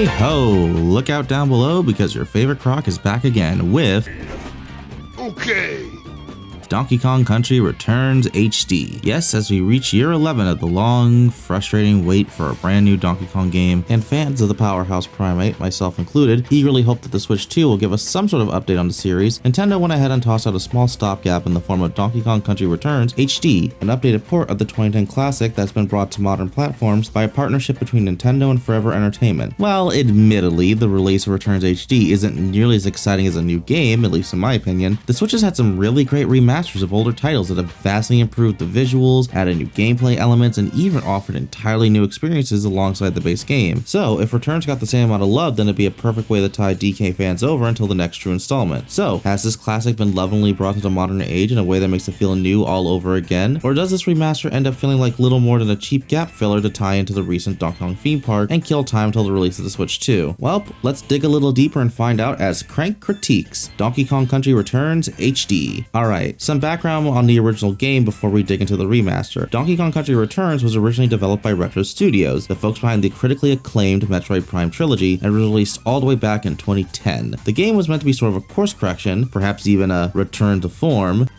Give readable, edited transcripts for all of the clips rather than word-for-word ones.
Hey ho! Look out down below because your favorite croc is back again with Donkey Kong Country Returns HD. Yes, as we reach year 11 of the long, frustrating wait for a brand new Donkey Kong game, and fans of the powerhouse primate, myself included, eagerly hope that the Switch 2 will give us some sort of update on the series, Nintendo went ahead and tossed out a small stopgap in the form of Donkey Kong Country Returns HD, an updated port of the 2010 classic that's been brought to modern platforms by a partnership between Nintendo and Forever Entertainment. While admittedly, the release of Returns HD isn't nearly as exciting as a new game, at least in my opinion, the Switch has had some really great remasters of older titles that have vastly improved the visuals, added new gameplay elements, and even offered entirely new experiences alongside the base game. So, if Returns got the same amount of love, then it'd be a perfect way to tie DK fans over until the next true installment. So, has this classic been lovingly brought to the modern age in a way that makes it feel new all over again? Or does this remaster end up feeling like little more than a cheap gap filler to tie into the recent Donkey Kong theme park and kill time until the release of the Switch 2? Well, let's dig a little deeper and find out as Krank Critiques Donkey Kong Country Returns HD. Alright, some background on the original game before we dig into the remaster. Donkey Kong Country Returns was originally developed by Retro Studios, the folks behind the critically acclaimed Metroid Prime trilogy, and was released all the way back in 2010. The game was meant to be sort of a course correction, perhaps even a return to form,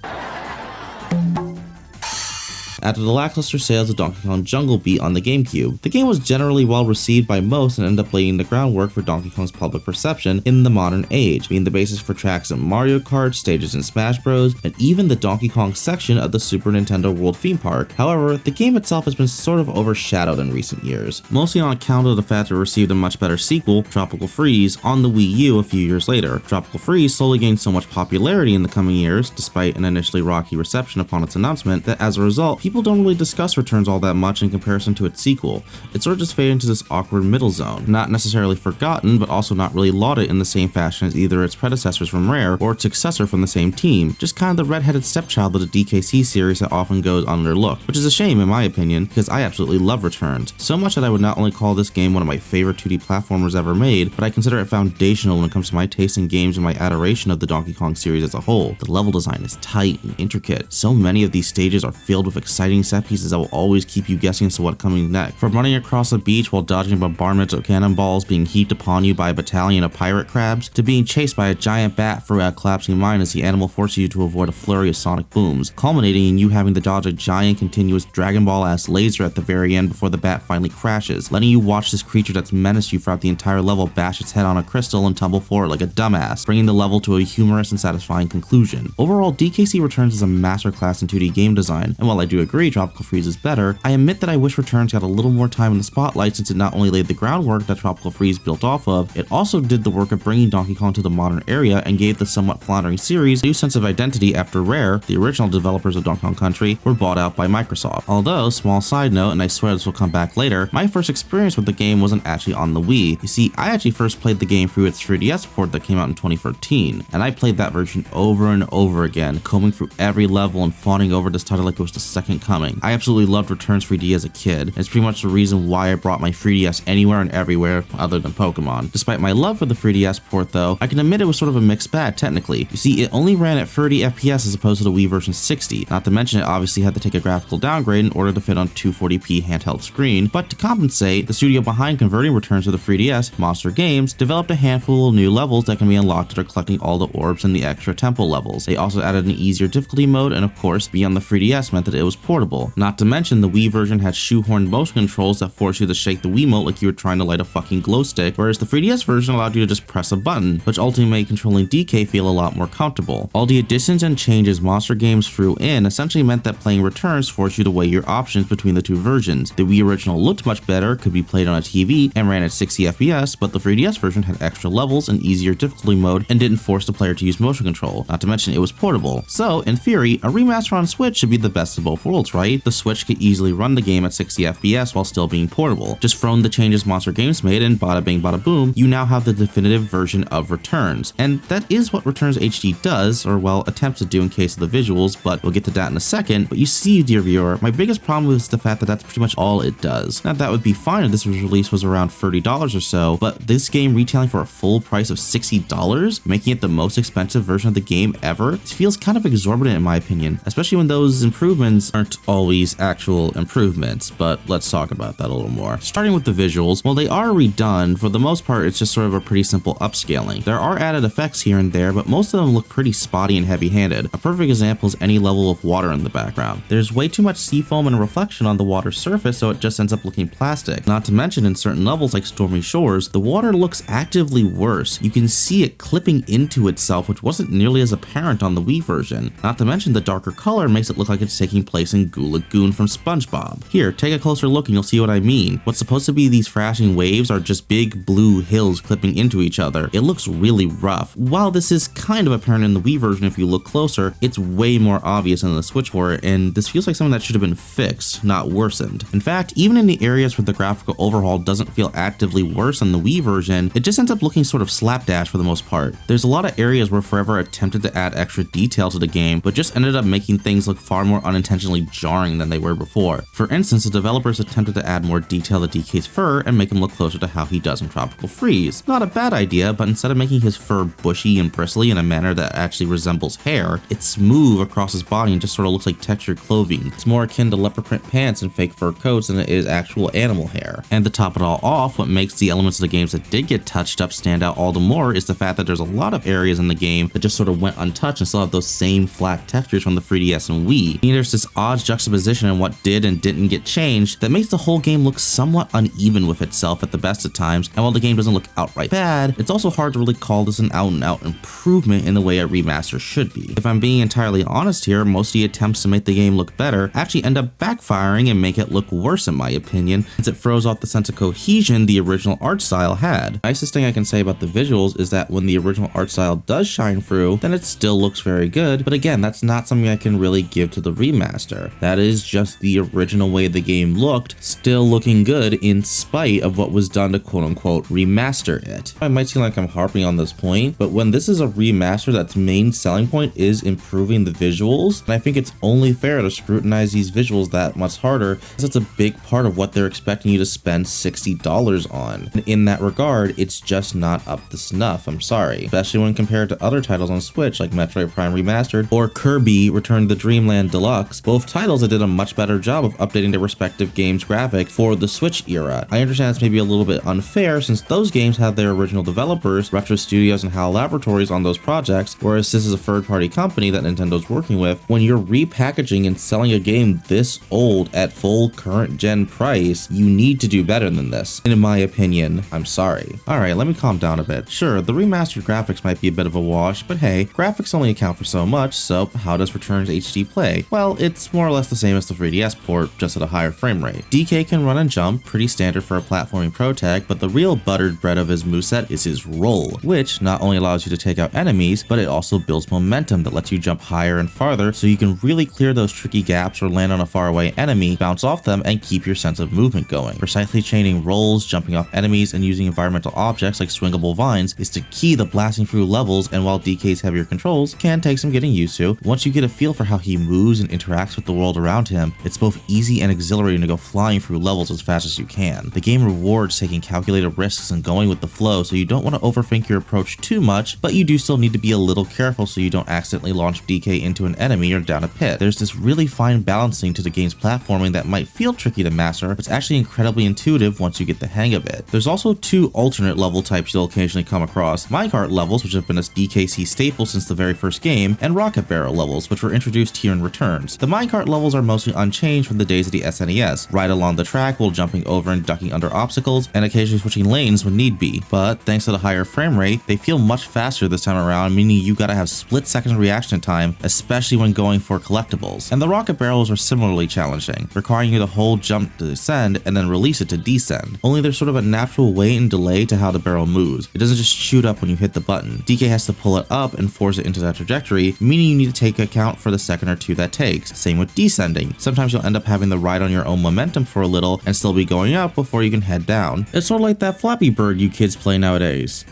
after the lackluster sales of Donkey Kong Jungle Beat on the GameCube. The game was generally well received by most and ended up laying the groundwork for Donkey Kong's public perception in the modern age, being the basis for tracks in Mario Kart, stages in Smash Bros, and even the Donkey Kong section of the Super Nintendo World theme park. However, the game itself has been sort of overshadowed in recent years, mostly on account of the fact it received a much better sequel, Tropical Freeze, on the Wii U a few years later. Tropical Freeze slowly gained so much popularity in the coming years, despite an initially rocky reception upon its announcement, that as a result, people don't really discuss Returns all that much in comparison to its sequel. It sort of just faded into this awkward middle zone, not necessarily forgotten, but also not really lauded in the same fashion as either its predecessors from Rare or its successor from the same team, just kind of the redheaded stepchild of the DKC series that often goes underlooked, which is a shame in my opinion, because I absolutely love Returns, so much that I would not only call this game one of my favorite 2D platformers ever made, but I consider it foundational when it comes to my taste in games and my adoration of the Donkey Kong series as a whole. The level design is tight and intricate. So many of these stages are filled with exciting set pieces that will always keep you guessing as to what's coming next. From running across a beach while dodging bombardments of cannonballs being heaped upon you by a battalion of pirate crabs, to being chased by a giant bat through a collapsing mine as the animal forces you to avoid a flurry of sonic booms, culminating in you having to dodge a giant continuous Dragon Ball-ass laser at the very end before the bat finally crashes, letting you watch this creature that's menaced you throughout the entire level bash its head on a crystal and tumble forward like a dumbass, bringing the level to a humorous and satisfying conclusion. Overall, DKC Returns is a masterclass in 2D game design, and while I do agree Tropical Freeze is better, I admit that I wish Returns got a little more time in the spotlight since it not only laid the groundwork that Tropical Freeze built off of, it also did the work of bringing Donkey Kong to the modern area and gave the somewhat floundering series a new sense of identity after Rare, the original developers of Donkey Kong Country, were bought out by Microsoft. Although, small side note, and I swear this will come back later, my first experience with the game wasn't actually on the Wii. You see, I actually first played the game through its 3DS port that came out in 2013, and I played that version over and over again, combing through every level and fawning over this title like it was the second coming. I absolutely loved Returns 3D as a kid. It's pretty much the reason why I brought my 3DS anywhere and everywhere other than Pokemon. Despite my love for the 3DS port though, I can admit it was sort of a mixed bag technically. You see, it only ran at 30 FPS as opposed to the Wii version 60, not to mention it obviously had to take a graphical downgrade in order to fit on 240p handheld screen, but to compensate, the studio behind converting Returns to the 3DS, Monster Games, developed a handful of new levels that can be unlocked after collecting all the orbs and the extra temple levels. They also added an easier difficulty mode, and of course, being on the 3DS meant that it was portable. Not to mention, the Wii version had shoehorned motion controls that force you to shake the Wiimote like you were trying to light a fucking glow stick, whereas the 3DS version allowed you to just press a button, which ultimately made controlling DK feel a lot more comfortable. All the additions and changes Monster Games threw in essentially meant that playing Returns forced you to weigh your options between the two versions. The Wii original looked much better, could be played on a TV, and ran at 60 FPS, but the 3DS version had extra levels and easier difficulty mode and didn't force the player to use motion control, not to mention it was portable. So, in theory, a remaster on Switch should be the best of both worlds, right? The Switch could easily run the game at 60 FPS while still being portable. Just throw in the changes Monster Games made and bada bing bada boom, you now have the definitive version of Returns. And that is what Returns HD does, or well, attempts to do in case of the visuals, but we'll get to that in a second. But you see, dear viewer, my biggest problem is the fact that that's pretty much all it does. Now that would be fine if this release was around $30 or so, but this game retailing for a full price of $60, making it the most expensive version of the game ever, it feels kind of exorbitant in my opinion, especially when those improvements are aren't always actual improvements, but let's talk about that a little more. Starting with the visuals, while they are redone, for the most part it's just sort of a pretty simple upscaling. There are added effects here and there, but most of them look pretty spotty and heavy-handed. A perfect example is any level of water in the background. There's way too much seafoam and reflection on the water's surface, so it just ends up looking plastic. Not to mention, in certain levels like Stormy Shores, the water looks actively worse. You can see it clipping into itself, which wasn't nearly as apparent on the Wii version. Not to mention the darker color makes it look like it's taking place in Goo Lagoon from SpongeBob. Here, take a closer look and you'll see what I mean. What's supposed to be these thrashing waves are just big blue hills clipping into each other. It looks really rough. While this is kind of apparent in the Wii version if you look closer, it's way more obvious in the Switch port, and this feels like something that should have been fixed, not worsened. In fact, even in the areas where the graphical overhaul doesn't feel actively worse than the Wii version, it just ends up looking sort of slapdash for the most part. There's a lot of areas where Forever attempted to add extra detail to the game, but just ended up making things look far more unintentionally jarring than they were before. For instance, the developers attempted to add more detail to DK's fur and make him look closer to how he does in Tropical Freeze. Not a bad idea, but instead of making his fur bushy and bristly in a manner that actually resembles hair, it's smooth across his body and just sort of looks like textured clothing. It's more akin to leopard print pants and fake fur coats than it is actual animal hair. And to top it all off, what makes the elements of the games that did get touched up stand out all the more is the fact that there's a lot of areas in the game that just sort of went untouched and still have those same flat textures from the 3DS and Wii. And there's this odd juxtaposition in what did and didn't get changed that makes the whole game look somewhat uneven with itself at the best of times, and while the game doesn't look outright bad, it's also hard to really call this an out-and-out improvement in the way a remaster should be. If I'm being entirely honest here, most of the attempts to make the game look better actually end up backfiring and make it look worse in my opinion, since it throws off the sense of cohesion the original art style had. The nicest thing I can say about the visuals is that when the original art style does shine through, then it still looks very good, but again, that's not something I can really give to the remaster. That is just the original way the game looked, still looking good in spite of what was done to quote-unquote remaster it. I might seem like I'm harping on this point, but when this is a remaster that's main selling point is improving the visuals, and I think it's only fair to scrutinize these visuals that much harder, because it's a big part of what they're expecting you to spend $60 on. And in that regard, it's just not up to snuff, I'm sorry. Especially when compared to other titles on Switch like Metroid Prime Remastered or Kirby Return to Dreamland Deluxe, both titles that did a much better job of updating their respective games' graphics for the Switch era. I understand it's maybe a little bit unfair since those games had their original developers, Retro Studios and HAL Laboratories on those projects, whereas this is a third-party company that Nintendo's working with. When you're repackaging and selling a game this old at full current gen price, you need to do better than this. And in my opinion, I'm sorry. Alright, let me calm down a bit. Sure, the remastered graphics might be a bit of a wash, but hey, graphics only account for so much, so how does Returns HD play? Well, it's more or less the same as the 3DS port, just at a higher frame rate. DK can run and jump, pretty standard for a platforming pro tag, but the real buttered bread of his moveset is his roll, which not only allows you to take out enemies, but it also builds momentum that lets you jump higher and farther so you can really clear those tricky gaps or land on a faraway enemy, bounce off them, and keep your sense of movement going. Precisely chaining rolls, jumping off enemies, and using environmental objects like swingable vines is to key the blasting through levels, and while DK's heavier controls can take some getting used to, once you get a feel for how he moves and interacts with the world around him, it's both easy and exhilarating to go flying through levels as fast as you can. The game rewards taking calculated risks and going with the flow, so you don't want to overthink your approach too much, but you do still need to be a little careful so you don't accidentally launch DK into an enemy or down a pit. There's this really fine balancing to the game's platforming that might feel tricky to master, but it's actually incredibly intuitive once you get the hang of it. There's also two alternate level types you'll occasionally come across: minecart levels, which have been a DKC staple since the very first game, and rocket barrel levels, which were introduced here in Returns. The minecart levels are mostly unchanged from the days of the SNES, right along the track while jumping over and ducking under obstacles, and occasionally switching lanes when need be. But thanks to the higher frame rate, they feel much faster this time around, meaning you gotta have split-second reaction time, especially when going for collectibles. And the rocket barrels are similarly challenging, requiring you to hold jump to ascend and then release it to descend. Only there's sort of a natural wait and delay to how the barrel moves. It doesn't just shoot up when you hit the button. DK has to pull it up and force it into that trajectory, meaning you need to take account for the second or two that takes. Same with descending. Sometimes you'll end up having to ride on your own momentum for a little and still be going up before you can head down. It's sort of like that Flappy Bird you kids play nowadays.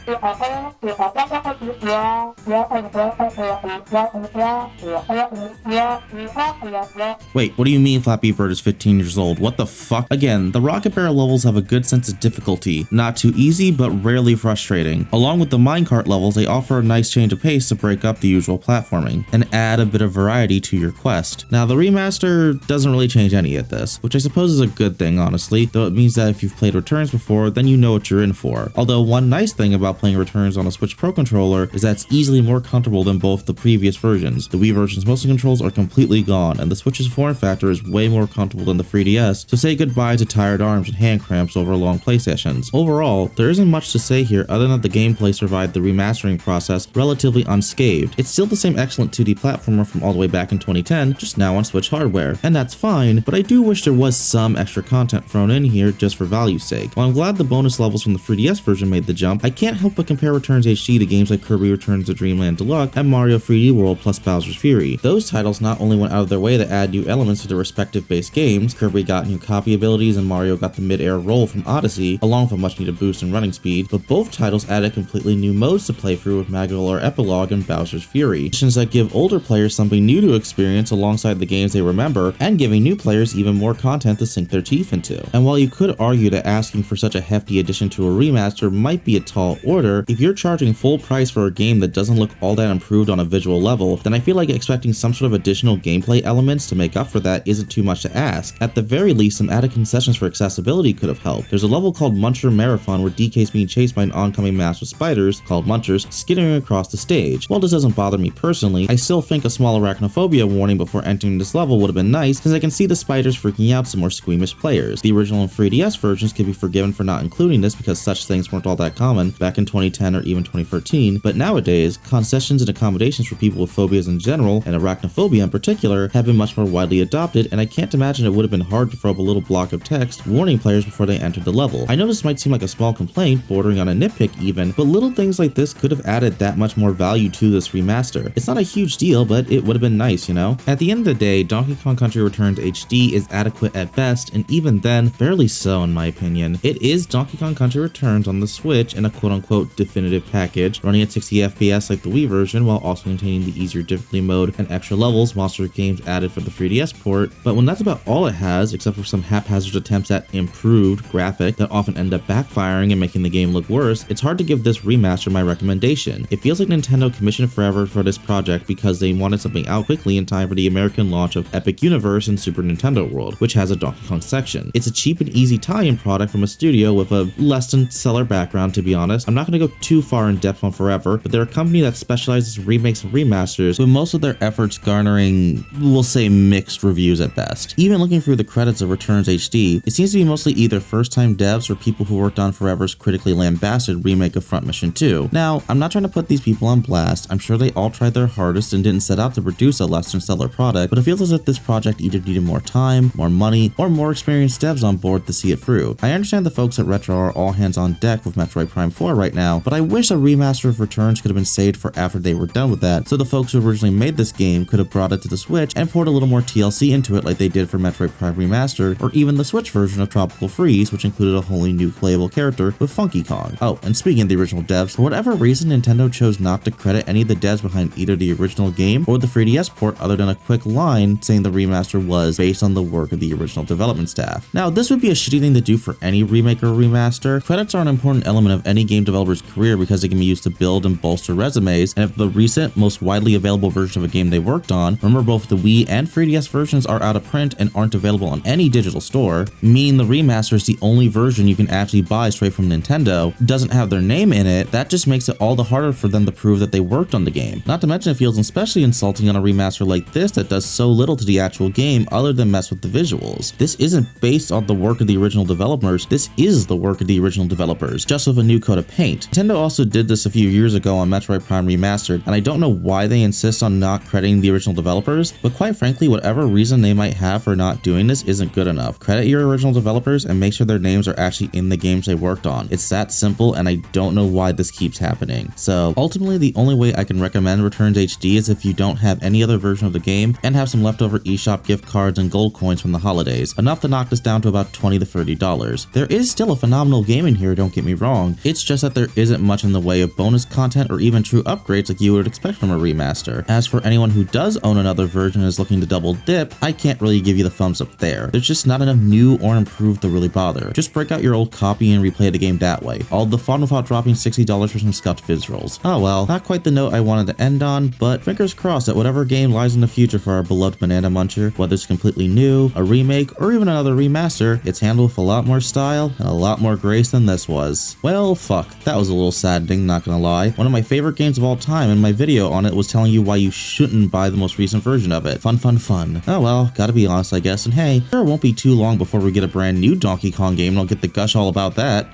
Wait, what do you mean Flappy Bird is 15 years old? What the fuck? Again, the rocket barrel levels have a good sense of difficulty. Not too easy, but rarely frustrating. Along with the minecart levels, they offer a nice change of pace to break up the usual platforming and add a bit of variety to your quest. Now, the remaster doesn't really change any of this, which I suppose is a good thing honestly, though it means that if you've played Returns before, then you know what you're in for. Although one nice thing about playing Returns on a Switch Pro controller is that it's easily more comfortable than both the previous versions. The Wii version's motion controls are completely gone, and the Switch's form factor is way more comfortable than the 3DS, so say goodbye to tired arms and hand cramps over long play sessions. Overall, there isn't much to say here other than that the gameplay survived the remastering process relatively unscathed. It's still the same excellent 2D platformer from all the way back in 2010, just now on Switch hardware, and that's fine, but I do wish there was some extra content thrown in here just for value's sake. While I'm glad the bonus levels from the 3DS version made the jump, I can't help but compare Returns HD to games like Kirby Returns to Dreamland Deluxe and Mario 3D World plus Bowser's Fury. Those titles not only went out of their way to add new elements to their respective base games, Kirby got new copy abilities and Mario got the mid-air roll from Odyssey, along with a much needed boost in running speed, but both titles added completely new modes to play through with Magolor Epilogue and Bowser's Fury, missions that give older players something new to experience alongside the games they remember, and giving new players even more content to sink their teeth into. And while you could argue that asking for such a hefty addition to a remaster might be a tall order, if you're charging full price for a game that doesn't look all that improved on a visual level, then I feel like expecting some sort of additional gameplay elements to make up for that isn't too much to ask. At the very least, some added concessions for accessibility could have helped. There's a level called Muncher Marathon where DK's being chased by an oncoming mass of spiders, called Munchers, skittering across the stage. While this doesn't bother me personally, I still think a small arachnophobia warning before entering this level would have been nice, since I can see the spiders freaking out some more squeamish players. The original and 3DS versions can be forgiven for not including this because such things weren't all that common back in 2010 or even 2013, but nowadays, concessions and accommodations for people with phobias in general, and arachnophobia in particular, have been much more widely adopted, and I can't imagine it would have been hard to throw up a little block of text warning players before they entered the level. I know this might seem like a small complaint, bordering on a nitpick even, but little things like this could have added that much more value to this remaster. It's not a huge deal, but it would have been nice, you know? At the end of the day, Donkey Kong Country Returns HD is adequate at best, and even then, barely so in my opinion. It is Donkey Kong Country Returns on the Switch in a quote-unquote definitive package, running at 60 FPS like the Wii version while also containing the easier difficulty mode and extra levels Monster Games added for the 3DS port, but when that's about all it has, except for some haphazard attempts at improved graphic that often end up backfiring and making the game look worse, it's hard to give this remaster my recommendation. It feels like Nintendo commissioned forever for this project because they wanted something out quickly in time for the American launch of Epic Universe and Super Nintendo World, which has a Donkey Kong section. It's a cheap and easy tie-in product from a studio with a less than stellar background, to be honest. I'm not going to go too far in depth on Forever, but they're a company that specializes in remakes and remasters, with most of their efforts garnering, we'll say, mixed reviews at best. Even looking through the credits of Returns HD, it seems to be mostly either first-time devs or people who worked on Forever's critically lambasted remake of Front Mission 2. Now, I'm not trying to put these people on blast. I'm sure they all tried their hardest and didn't set out to produce a less than stellar product, but it feels as if this project either needed more time, more money, or more experienced devs on board to see it through. I understand the folks at Retro are all hands on deck with Metroid Prime 4 right now, but I wish a remaster of Returns could have been saved for after they were done with that, so the folks who originally made this game could have brought it to the Switch and poured a little more TLC into it like they did for Metroid Prime Remastered, or even the Switch version of Tropical Freeze, which included a wholly new playable character with Funky Kong. Oh, and speaking of the original devs, for whatever reason Nintendo chose not to credit any of the devs behind either the original game or the 3DS port other than a quick line saying the remaster was based on the work of the original development staff. Now, this would be a shitty thing to do for any remake or remaster. Credits are an important element of any game developer's career because they can be used to build and bolster resumes, and if the recent, most widely available version of a game they worked on, remember both the Wii and 3DS versions are out of print and aren't available on any digital store, meaning the remaster is the only version you can actually buy straight from Nintendo, doesn't have their name in it, that just makes it all the harder for them to prove that they worked on the game. Not to mention it feels especially insulting on a remaster like this that does so little to the actual game other than mess with the visuals. This isn't based on the work of the original developers, this is the work of the original developers, just with a new coat of paint. Nintendo also did this a few years ago on Metroid Prime Remastered, and I don't know why they insist on not crediting the original developers, but quite frankly, whatever reason they might have for not doing this isn't good enough. Credit your original developers and make sure their names are actually in the games they worked on. It's that simple, and I don't know why this keeps happening. So ultimately, the only way I can recommend Returns HD is if you don't have any other version of the game and have some leftover eShop gift cards and gold coins from the holidays, enough to knock this down to about $20 to $30. There is still a phenomenal game in here, don't get me wrong. It's just that there isn't much in the way of bonus content or even true upgrades like you would expect from a remaster. As for anyone who does own another version and is looking to double dip, I can't really give you the thumbs up there. There's just not enough new or improved to really bother. Just break out your old copy and replay the game that way. All the fun without dropping $60 for some scuffed fizz rolls. Oh well, not quite the note I wanted to end on, but fingers crossed that whatever game lies in the future for our beloved beloved Banana Muncher. Whether it's completely new, a remake, or even another remaster, it's handled with a lot more style and a lot more grace than this was. Well, fuck, that was a little saddening, not gonna lie. One of my favorite games of all time, and my video on it was telling you why you shouldn't buy the most recent version of it. Fun, fun, fun. Oh well, gotta be honest I guess, and hey, sure it won't be too long before we get a brand new Donkey Kong game and I'll get the gush all about that.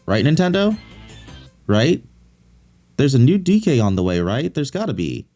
Right, Nintendo? Right? There's a new DK on the way, right? There's gotta be.